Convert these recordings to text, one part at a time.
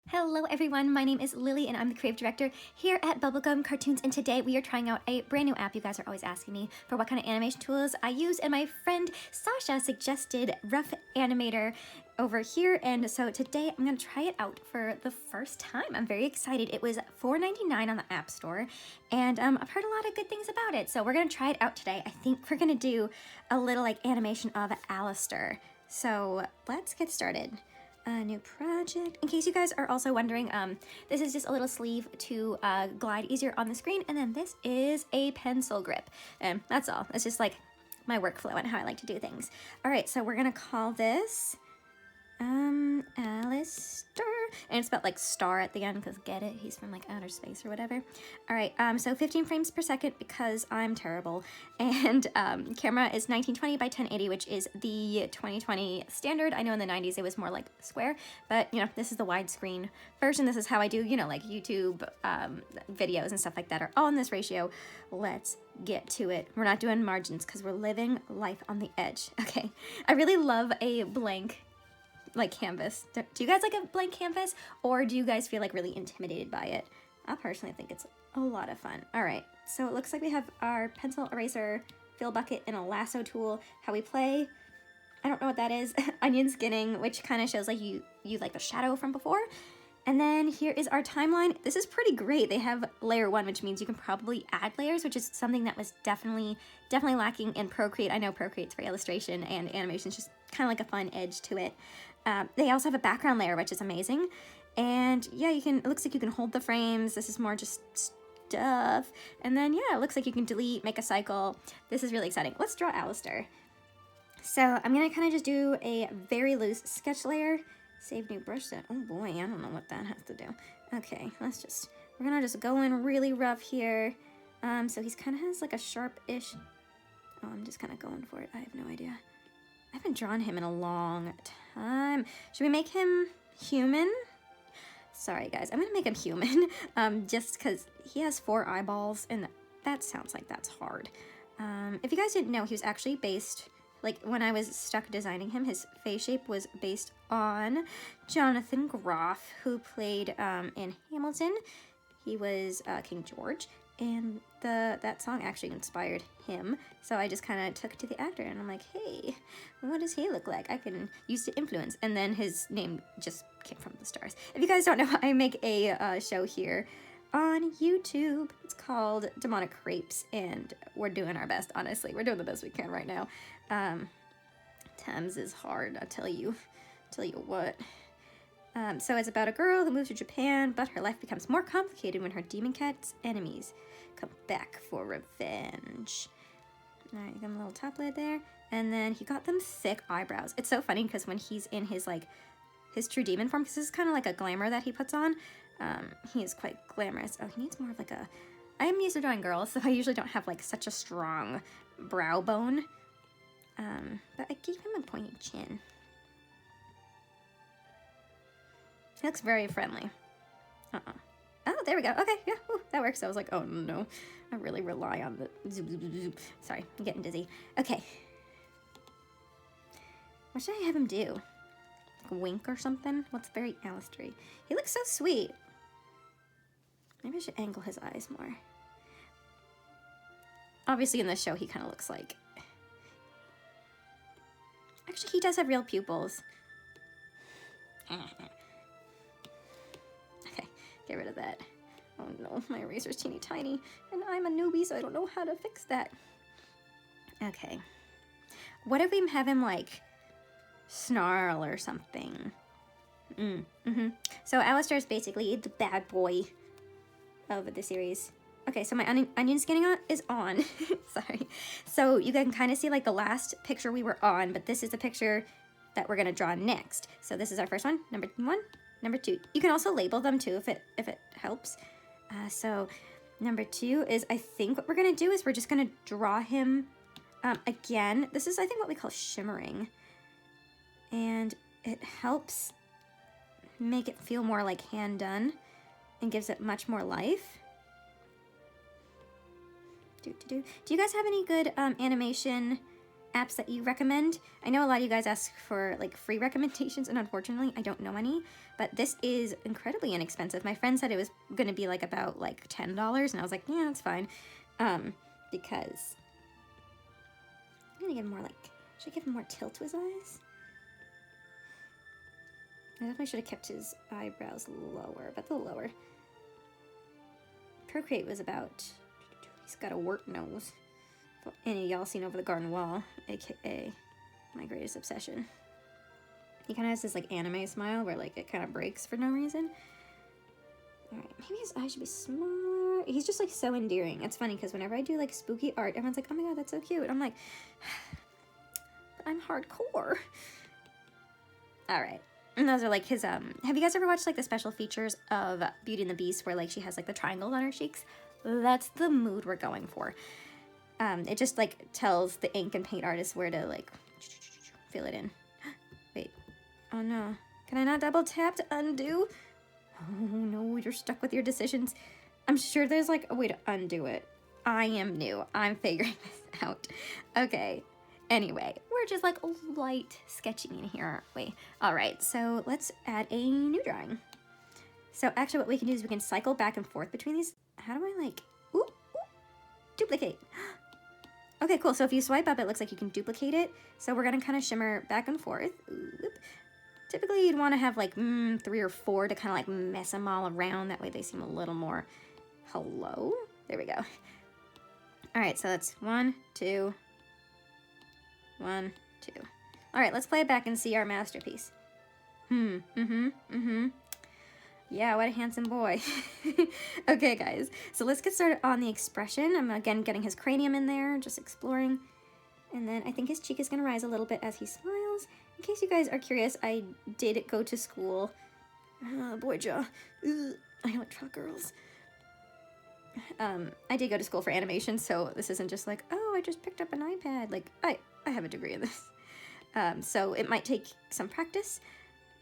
Hello everyone, my name is Lily and I'm the creative director here at Bubblegum Cartoons, and today we are trying out a brand new app. You guys are always asking me for what kind of animation tools I use, and my friend Sasha suggested Rough Animator over here, and so today I'm going to try it out for the first time. I'm very excited. It was $4.99 on the App Store, and I've heard a lot of good things about it, so we're going to try it out today. I think we're going to do a little animation of Alistair, so let's get started. A new project. In case you guys are also wondering, this is just a little sleeve to glide easier on the screen, and then this is a pencil grip, and that's all. It's just my workflow and how I like to do things. All right, so we're gonna call this Alistair, and it's spelled star at the end because get it, he's from outer space or whatever. All right, so 15 frames per second because I'm terrible, and camera is 1920 by 1080, which is the 2020 standard. I know in the 90s it was more square, but this is the widescreen version. This is how I do YouTube videos and stuff like that are all in this ratio. Let's get to it. We're not doing margins because we're living life on the edge. Okay, I really love a blank canvas. Do you guys like a blank canvas, or do you guys feel really intimidated by it? I personally think it's a lot of fun. All right, so it looks like we have our pencil, eraser, fill bucket, and a lasso tool. How we play, I don't know what that is. Onion skinning, which kind of shows you like the shadow from before. And then here is our timeline. This is pretty great. They have layer 1, which means you can probably add layers, which is something that was definitely lacking in Procreate. I know Procreate's for illustration, and animation is just kind of a fun edge to it. They also have a background layer, which is amazing. And yeah, it looks like you can hold the frames. This is more just stuff. And then yeah, it looks like you can delete, make a cycle. This is really exciting. Let's draw Alistair. So I'm gonna kind of just do a very loose sketch layer. Save new brush set. Oh boy, I don't know what that has to do. Okay, we're gonna just go in really rough here. So he's kind of has a sharp-ish, oh, I'm just kind of going for it. I have no idea. I haven't drawn him in a long time. Should we make him human? Sorry guys, I'm gonna make him human, just because he has 4 eyeballs, and that sounds like that's hard. If you guys didn't know, he was actually based, when I was stuck designing him, his face shape was based on Jonathan Groff, who played in Hamilton. He was King George, and that song actually inspired him. So I just kind of took it to the actor, and I'm like, hey, what does he look like? I can use to influence. And then his name just came from the stars. If you guys don't know, I make a show here on YouTube. It's called Demonic Crepes, and we're doing our best, honestly. We're doing the best we can right now. Times is hard, I tell you what. So it's about a girl who moves to Japan, but her life becomes more complicated when her demon cat's enemies come back for revenge. All right, got a little top lid there, and then he got them thick eyebrows. It's so funny because when he's in his his true demon form, because this is kind of a glamour that he puts on, he is quite glamorous. Oh, he needs more of I am used to drawing girls, so I usually don't have such a strong brow bone. But I gave him a pointy chin. He looks very friendly. Oh, there we go. Okay, yeah, that works. I was like, oh no, I really rely on the zoom, zoom, zoom. Sorry, I'm getting dizzy. Okay. What should I have him do? Wink or something? What's very Alistair-y? He looks so sweet. Maybe I should angle his eyes more. Obviously in this show he kind of looks actually, he does have real pupils. Okay, get rid of that. Oh no, my eraser's teeny tiny, and I'm a newbie, so I don't know how to fix that. Okay. What if we have him snarl or something? So Alistair is basically the bad boy of the series. Okay, so my onion skinning is on. Sorry. So you can kind of see the last picture we were on, but this is the picture that we're gonna draw next. So this is our first one, number 1, number 2. You can also label them too if it helps. So number 2 is, I think what we're gonna do is we're just gonna draw him again. This is, I think, what we call shimmering, and it helps make it feel more hand done and gives it much more life. Do you guys have any good animation apps that you recommend. I know a lot of you guys ask for like free recommendations, and unfortunately I don't know any, but this is incredibly inexpensive. My friend said it was gonna be like about like $10, and I was like, yeah, that's fine. Because I'm gonna give him more like, should I give him more tilt to his eyes? I definitely should have kept his eyebrows lower, but they'll lower. Procreate was about, he's got a wart nose. Any of y'all seen Over the Garden Wall, aka my greatest obsession. He kind of has this like anime smile where like it kind of breaks for no reason. Alright, maybe his eyes should be smaller. He's just like so endearing. It's funny because whenever I do like spooky art, everyone's like, oh my god, that's so cute. I'm like, but I'm hardcore. Alright. And those are like his, have you guys ever watched like the special features of Beauty and the Beast where like she has like the triangles on her cheeks? That's the mood we're going for. It just like tells the ink and paint artist where to like fill it in. Wait, oh no, can I not double tap to undo? Oh no, you're stuck with your decisions. I'm sure there's like a way to undo it. I am new, I'm figuring this out. Okay, anyway, we're just like light sketching in here, aren't we? All right, so let's add a new drawing. So actually what we can do is we can cycle back and forth between these. How do I like, ooh, duplicate. Okay, cool. So if you swipe up, it looks like you can duplicate it. So we're going to kind of shimmer back and forth. Oop. Typically, you'd want to have like 3 or 4 to kind of like mess them all around. That way they seem a little more hello. There we go. All right, so that's 1, 2, 1, 2. All right, let's play it back and see our masterpiece. Yeah, what a handsome boy. Okay, guys, so let's get started on the expression. I'm again getting his cranium in there, just exploring. And then I think his cheek is going to rise a little bit as he smiles. In case you guys are curious, I did go to school. Boy jaw. Ugh, I like truck girls. I did go to school for animation, so this isn't just like, oh, I just picked up an iPad. Like, I have a degree in this. So it might take some practice.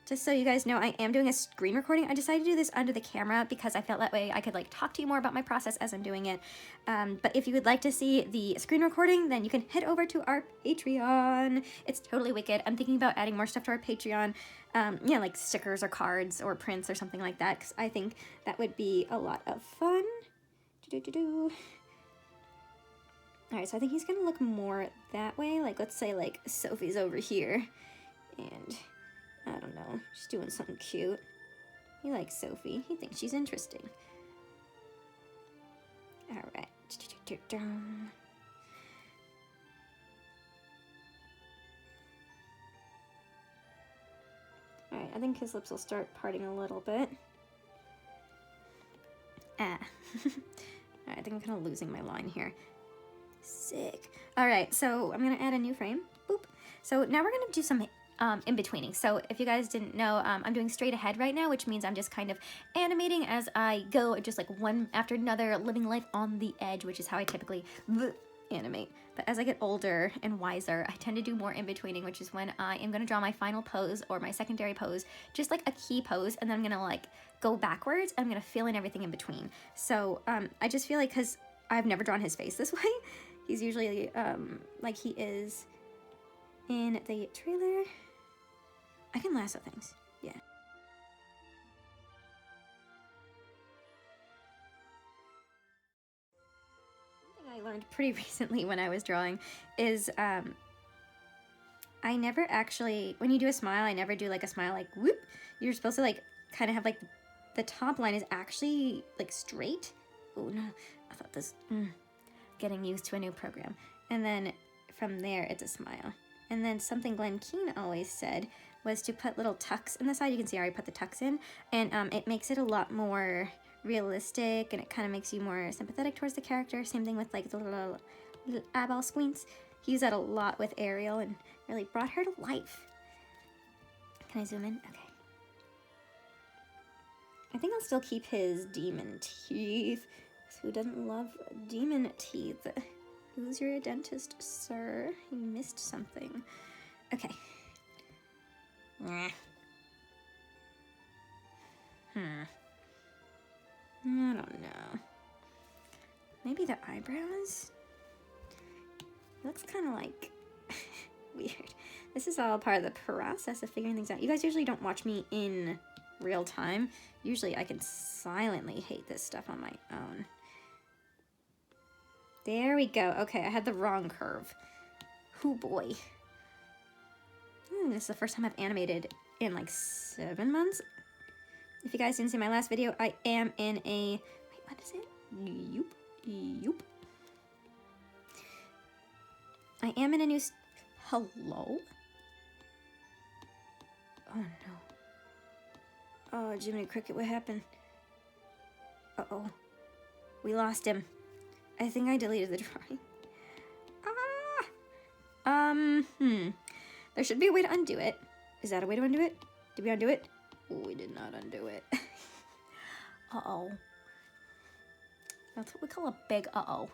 Just so you guys know, I am doing a screen recording. I decided to do this under the camera because I felt that way I could like talk to you more about my process as I'm doing it. But if you would like to see the screen recording, then you can head over to our Patreon. It's totally wicked. I'm thinking about adding more stuff to our Patreon, you know, like stickers or cards or prints or something like that, because I think that would be a lot of fun. All right, so I think he's gonna look more that way. Like, let's say like Sophie's over here, and I don't know, she's doing something cute. He likes Sophie. He thinks she's interesting. All right. All right, I think his lips will start parting a little bit. Ah. All right, I think I'm kind of losing my line here. Sick. All right, so I'm gonna add a new frame. Boop. So now we're gonna do some in-betweening. So if you guys didn't know, I'm doing straight ahead right now, which means I'm just kind of animating as I go, just like one after another, living life on the edge, which is how I typically animate. But as I get older and wiser, I tend to do more in-betweening, which is when I am going to draw my final pose or my secondary pose, just like a key pose, and then I'm going to like go backwards, and I'm going to fill in everything in between. So I just feel like, because I've never drawn his face this way, he's usually like he is in the trailer. I can lasso things, yeah. One thing I learned pretty recently when I was drawing is I never actually, when you do a smile, I never do like a smile like whoop. You're supposed to like kind of have like the top line is actually like straight. Oh no, I thought this, getting used to a new program. And then from there, it's a smile. And then something Glenn Keane always said was to put little tucks in the side. You can see I already put the tucks in, and it makes it a lot more realistic, and it kind of makes you more sympathetic towards the character. Same thing with like the little eyeball squints. He used that a lot with Ariel and really brought her to life. Can I zoom in? Okay. I think I'll still keep his demon teeth. Who doesn't love demon teeth? Who's your dentist, sir? You missed something. Okay. I don't know. Maybe the eyebrows? It looks kind of like weird. This is all part of the process of figuring things out. You guys usually don't watch me in real time. Usually I can silently hate this stuff on my own. There we go. Okay, I had the wrong curve. Oh boy. This is the first time I've animated in like 7 months. If you guys didn't see my last video, I am in a... Wait, what is it? Yoop. Yoop. I am in a new... Hello? Oh no. Oh, Jiminy Cricket, what happened? Uh-oh. We lost him. I think I deleted the drawing. There should be a way to undo it. Is that a way to undo it? Did we undo it? We did not undo it. Uh-oh. That's what we call a big uh-oh.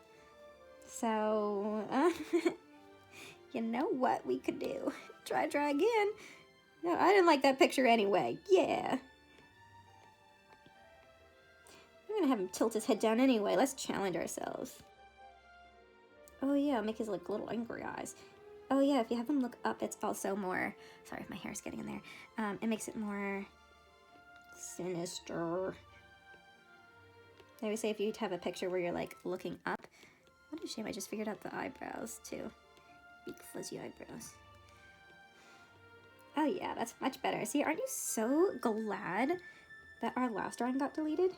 So, you know what we could do? Try again. No, I didn't like that picture anyway. Yeah. I'm gonna have him tilt his head down anyway. Let's challenge ourselves. Oh yeah, make his like little angry eyes. Oh yeah, if you have them look up, it's also more... Sorry if my hair's getting in there. It makes it more sinister. I would say if you'd have a picture where you're like looking up. What a shame, I just figured out the eyebrows too. Big fuzzy eyebrows. Oh yeah, that's much better. See, aren't you so glad that our last drawing got deleted? At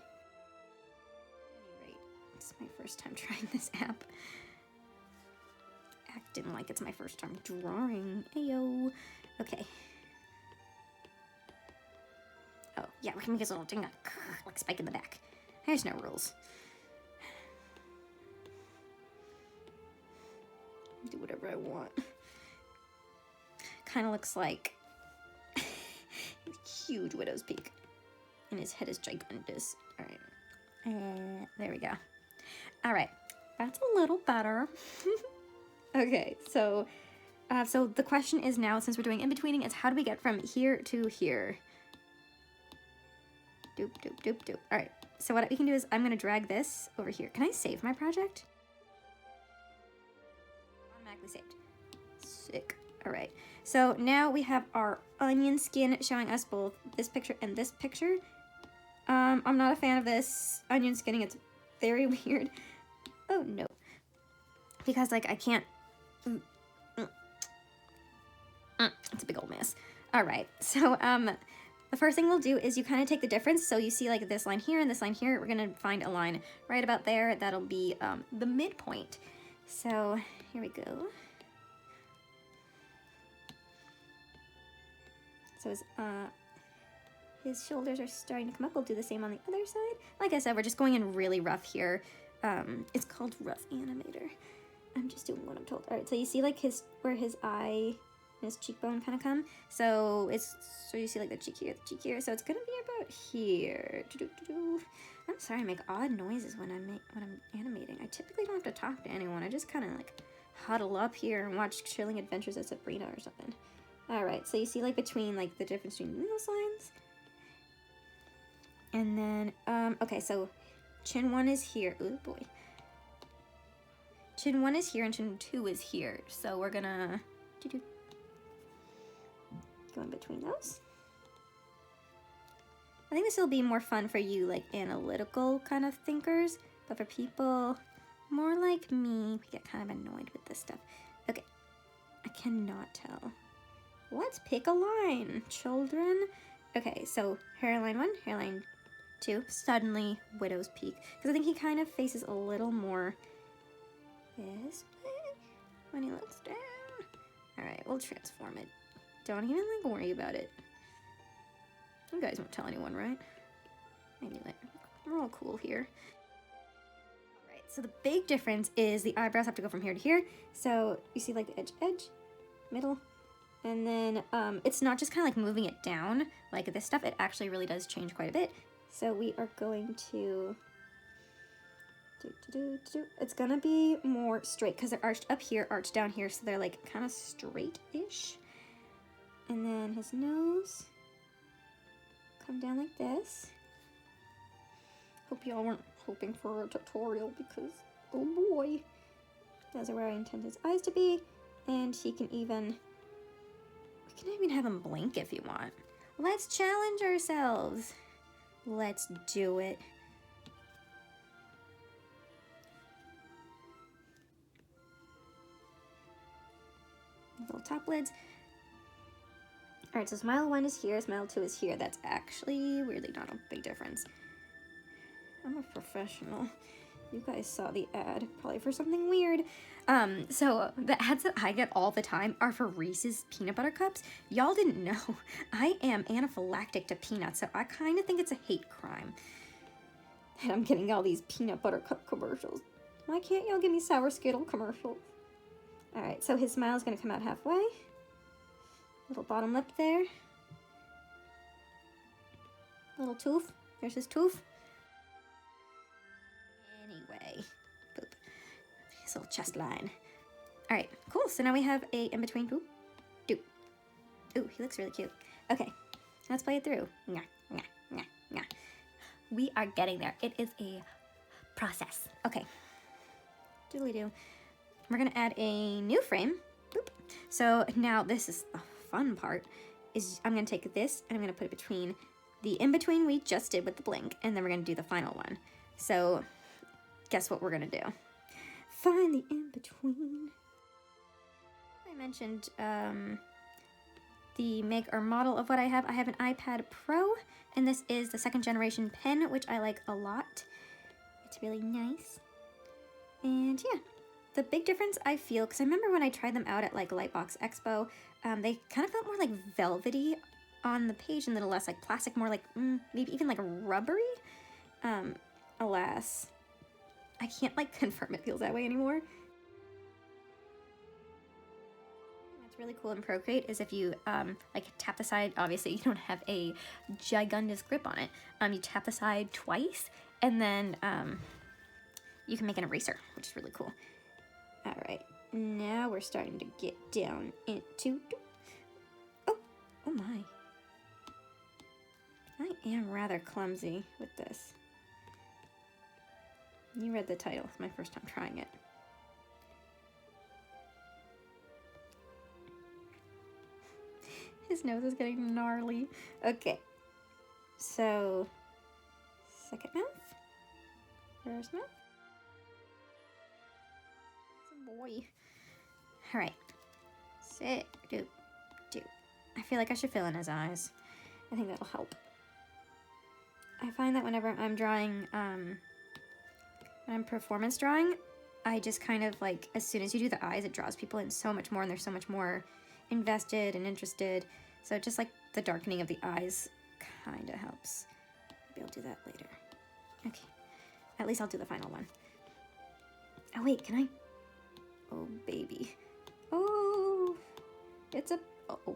any rate, it's my first time trying this app. Acting like it's my first time drawing. Ayo. Okay. Oh, yeah, we can make his little thing like spike in the back. There's no rules. Do whatever I want. Kind of looks like huge widow's peak. And his head is gigantus. Alright. There we go. Alright. That's a little better. Okay, so the question is now, since we're doing in-betweening, is how do we get from here to here? Doop, doop, doop, doop. Alright, so what we can do is I'm going to drag this over here. Can I save my project? Automatically saved. Sick. Alright, so now we have our onion skin showing us both this picture and this picture. I'm not a fan of this onion skinning. It's very weird. Oh, no. Because, like, I can't... It's a big old mess. Alright, so, the first thing we'll do is you kind of take the difference. So you see, like, this line here and this line here. We're going to find a line right about there. That'll be, the midpoint. So, here we go. So his shoulders are starting to come up. We'll do the same on the other side. Like I said, we're just going in really rough here. It's called Rough Animator. I'm just doing what I'm told. Alright, so you see like where his eye and his cheekbone kind of come. So you see like the cheek here. So it's gonna be about here. I'm sorry, I make odd noises when I'm animating. I typically don't have to talk to anyone. I just kind of like huddle up here and watch Chilling Adventures of Sabrina or something. Alright, so you see like between like the difference between those lines. And then, okay, so chin 1 is here. Oh boy. Chin 1 is here and chin 2 is here. So we're gonna go in between those. I think this will be more fun for you, like analytical kind of thinkers, but for people more like me, we get kind of annoyed with this stuff. Okay, I cannot tell. Let's pick a line, children. Okay, so hairline 1, hairline 2, suddenly widow's peak. Because I think he kind of faces a little more this way when he looks down. Alright, we'll transform it. Don't even like worry about it. You guys won't tell anyone, right? Anyway, we're all cool here. Alright, so the big difference is the eyebrows have to go from here to here. So you see like the edge, middle. And then it's not just kind of like moving it down like this stuff. It actually really does change quite a bit. So we are going to it's gonna be more straight because they're arched up here, arched down here, so they're like kind of straight-ish. And then his nose come down like this. Hope y'all weren't hoping for a tutorial because oh boy, those are where I intend his eyes to be. And he can even even have him blink if you want. Let's challenge ourselves. Let's do it. Little top lids. All right, so smile 1 is here, smile 2 is here. That's actually weirdly not a big difference. I'm a professional. You guys saw the ad, probably for something weird. So the ads that I get all the time are for Reese's peanut butter cups. Y'all didn't know. I am anaphylactic to peanuts, so I kind of think it's a hate crime. And I'm getting all these peanut butter cup commercials. Why can't y'all give me Sour Skittle commercials? All right, so his smile is gonna come out halfway. Little bottom lip there. Little tooth. There's his tooth. Anyway, boop. His little chest line. All right, cool. So now we have a in between. Boop, doop. Ooh, he looks really cute. Okay, let's play it through. Nyah, nyah, nyah, nyah. We are getting there. It is a process. Okay. Doodly doo. We're gonna add a new frame. Boop. So now this is the fun part. Is I'm gonna take this and I'm gonna put it between the in-between we just did with the blink, and then we're gonna do the final one. So guess what we're gonna do? Find the in-between. I mentioned the make or model of what I have. I have an iPad Pro, and this is the 2nd generation pen, which I like a lot. It's really nice. And yeah, the big difference I feel, because I remember when I tried them out at like Lightbox Expo, they kind of felt more like velvety on the page and a little less like plastic, more like maybe even like rubbery. Alas, I can't like confirm it feels that way anymore. What's really cool in Procreate is if you like tap the side, obviously you don't have a gigundous grip on it. You tap the side twice, and then you can make an eraser, which is really cool. All right, now we're starting to get down into, oh my. I am rather clumsy with this. You read the title, it's my first time trying it. His nose is getting gnarly. Okay, so, second mouth, first mouth. Boy. All right, sit, do. I feel like I should fill in his eyes. I think that'll help. I find that whenever I'm drawing, when I'm performance drawing, I just kind of like, as soon as you do the eyes, it draws people in so much more, and they're so much more invested and interested. So just like the darkening of the eyes kind of helps. Maybe I'll do that later. Okay, at least I'll do the final one. Oh wait, can I? Oh, baby. Oh, it's a, oh,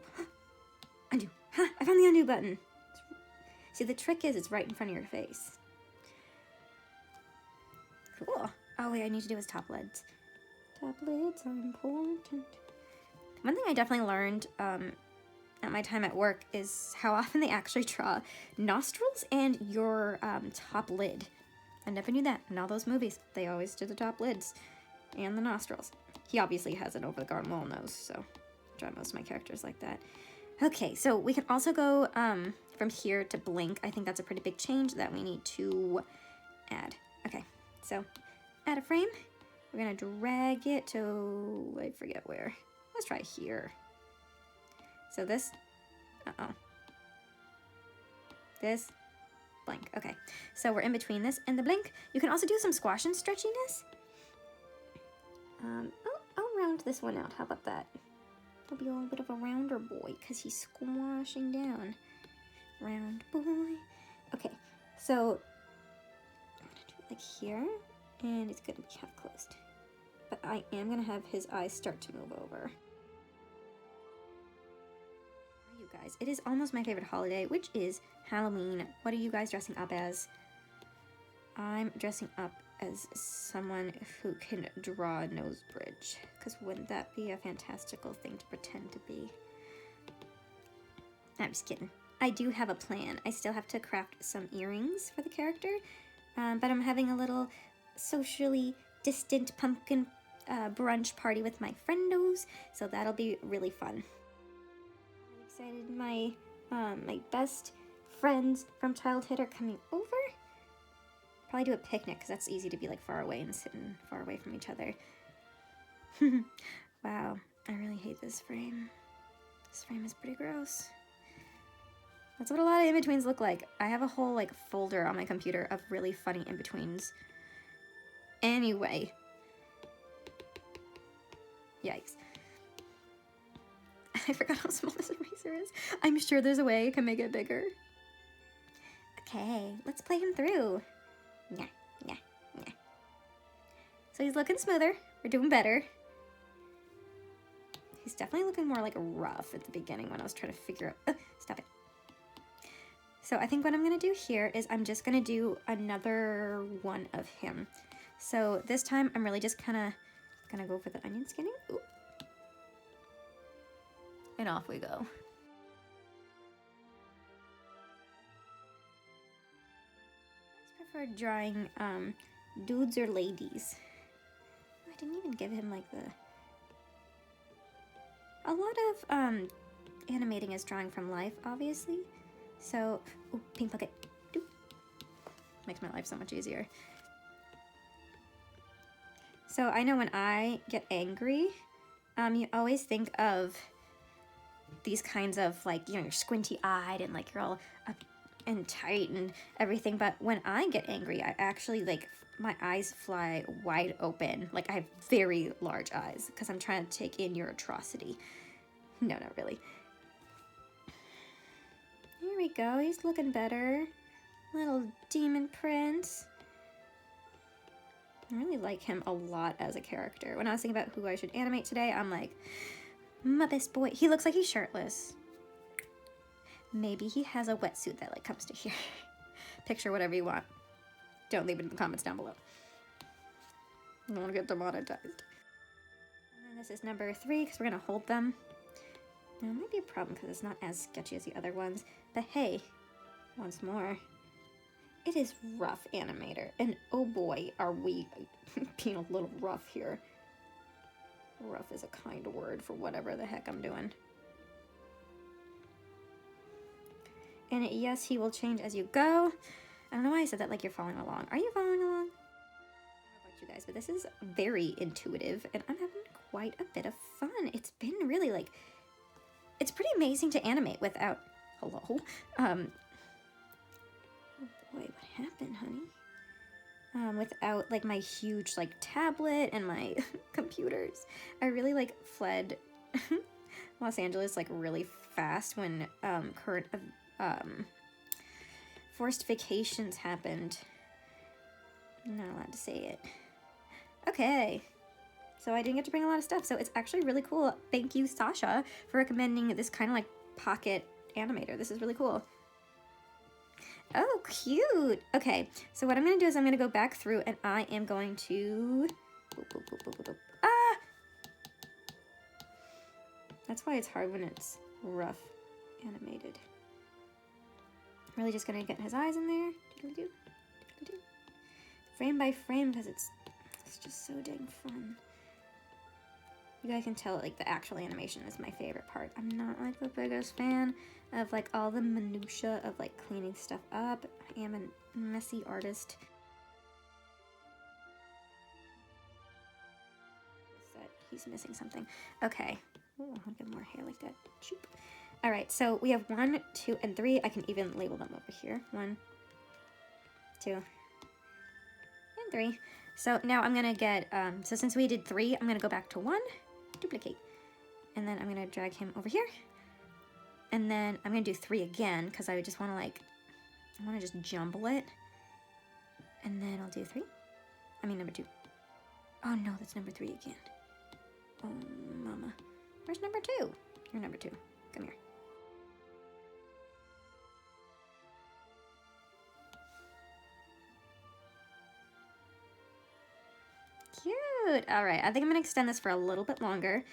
undo. Ha, I found the undo button. See, the trick is it's right in front of your face. Cool. Oh, wait, I need to do his top lids. Top lids are important. One thing I definitely learned at my time at work is how often they actually draw nostrils and your top lid. I never knew that. In all those movies, they always do the top lids and the nostrils. He obviously has an over the garden wall nose, so I draw most of my characters like that. Okay, so we can also go from here to blink. I think that's a pretty big change that we need to add. Okay, so add a frame. We're gonna drag it to, I forget where. Let's try here. So this, this, blink. Okay, so we're in between this and the blink. You can also do some squash and stretchiness. I'll round this one out. How about that? He'll be a little bit of a rounder boy because he's squashing down. Round boy. Okay, so I'm gonna do it like here, and it's gonna be half closed. But I am gonna have his eyes start to move over. You guys, it is almost my favorite holiday, which is Halloween. What are you guys dressing up as? I'm dressing up as someone who can draw a nose bridge, because wouldn't that be a fantastical thing to pretend to be? I'm just kidding. I do have a plan. I still have to craft some earrings for the character, but I'm having a little socially distant pumpkin brunch party with my friendos, so that'll be really fun. I'm Excited, my best friends from childhood are coming over. Probably do a picnic because that's easy to be like far away and sitting far away from each other. Wow, I really hate this frame. This frame is pretty gross. That's what a lot of in-betweens look like. I have a whole like folder on my computer of really funny in-betweens. Anyway. Yikes. I forgot how small this eraser is. I'm sure there's a way I can make it bigger. Okay, let's play him through. Yeah, yeah, yeah. So he's looking smoother. We're doing better. He's definitely looking more like rough at the beginning when I was trying to figure out... stop it. So I think what I'm going to do here is I'm just going to do another one of him. So this time I'm really just kind of going to go for the onion skinning. Ooh. And off we go. I prefer drawing dudes or ladies. I didn't even give him like the... A lot of animating is drawing from life, obviously. So, ooh, pink bucket. Doop. Makes my life so much easier. So I know when I get angry, you always think of these kinds of like, you know, you're squinty-eyed and like you're all up and tight and everything. But when I get angry, I actually like, my eyes fly wide open. Like I have very large eyes because I'm trying to take in your atrocity. No, not really. Here we go, he's looking better. Little demon prince. I really like him a lot as a character. When I was thinking about who I should animate today, I'm like, my best boy. He looks like he's shirtless. Maybe he has a wetsuit that like comes to here. Picture whatever you want. Don't leave it in the comments down below. I don't want to get demonetized. And this is number 3 because we're going to hold them. Now, it might be a problem because it's not as sketchy as the other ones, but hey, once more, it is rough, animator, and oh boy, are we being a little rough here. Rough is a kind word for whatever the heck I'm doing. And yes, he will change as you go. I don't know why I said that like you're following along. Are you following along? I don't know about you guys, but this is very intuitive, and I'm having quite a bit of fun. It's been really like... It's pretty amazing to animate without... Hello? Oh boy, what happened, honey? Without, like, my huge, like, tablet and my computers. I really, like, fled Los Angeles, like, really fast when, forced vacations happened. I'm not allowed to say it. Okay. So I didn't get to bring a lot of stuff, so it's actually really cool. Thank you, Sasha, for recommending this kind of like pocket animator. This is really cool. Oh, cute. Okay, so what I'm going to do is I'm going to go back through and I am going to... Ah! That's why it's hard when it's rough animated. Really just going to get his eyes in there. Frame by frame because it's just so dang fun. You guys can tell like the actual animation is my favorite part. I'm not like the biggest fan of like all the minutia of like cleaning stuff up. I am a messy artist. He's missing something. Okay. Ooh, I'll get more hair like that. Choop. All right, so we have 1, 2, and 3. I can even label them over here. 1, 2, and 3. So now I'm gonna get, so since we did 3, I'm gonna go back to 1, duplicate. And then I'm gonna drag him over here. And then I'm gonna do 3 again, because I just wanna like, I wanna just jumble it. And then I'll do 3. I mean number 2. Oh no, that's number 3 again. Oh, mama. Where's number 2? You're number 2. Come here. Cute. All right, I think I'm gonna extend this for a little bit longer.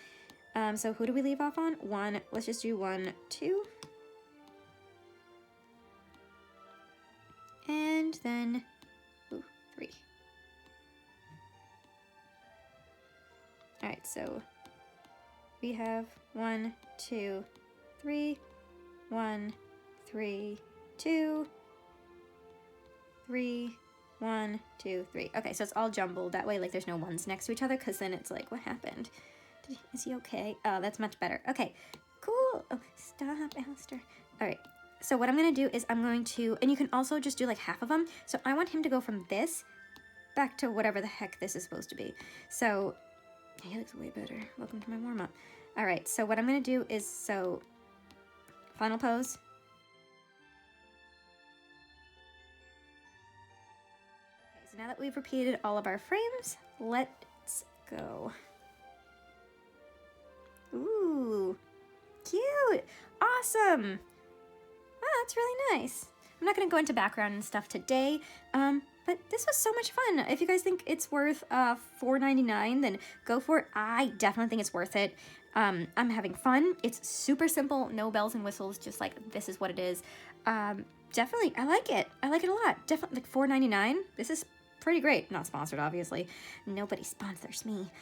So who do we leave off on? 1. Let's just do 1, 2. And then, ooh, 3. All right, so we have 1, 2, 3, 1, 3, 2, 3, 1, 2, 3. Okay, so it's all jumbled. That way, like, there's no ones next to each other, because then it's like, what happened? Is he okay? Oh, that's much better. Okay, cool. Oh, stop, Alistair. All right, so what I'm going to do is I'm going to, and you can also just do like half of them. So I want him to go from this back to whatever the heck this is supposed to be. So he looks way better. Welcome to my warm-up. All right, so what I'm going to do is, so final pose. Okay, so now that we've repeated all of our frames, let's go. Ooh, cute, awesome. Wow, that's really nice. I'm not gonna go into background and stuff today, but this was so much fun. If you guys think it's worth $4.99, then go for it. I definitely think it's worth it. I'm having fun. It's super simple, no bells and whistles, just like this is what it is. Definitely, I like it. I like it a lot. Definitely, like $4.99. This is pretty great. Not sponsored, obviously. Nobody sponsors me.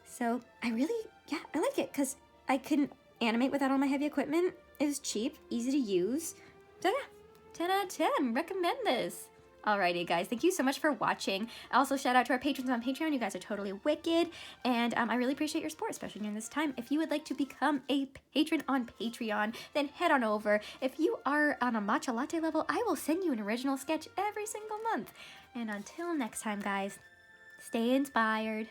So I really, yeah, I like it because I can animate without all my heavy equipment. It was cheap, easy to use. So yeah, 10 out of 10, recommend this. Alrighty guys, thank you so much for watching. Also shout out to our patrons on Patreon. You guys are totally wicked. And I really appreciate your support, especially during this time. If you would like to become a patron on Patreon, then head on over. If you are on a matcha latte level, I will send you an original sketch every single month. And until next time guys, stay inspired.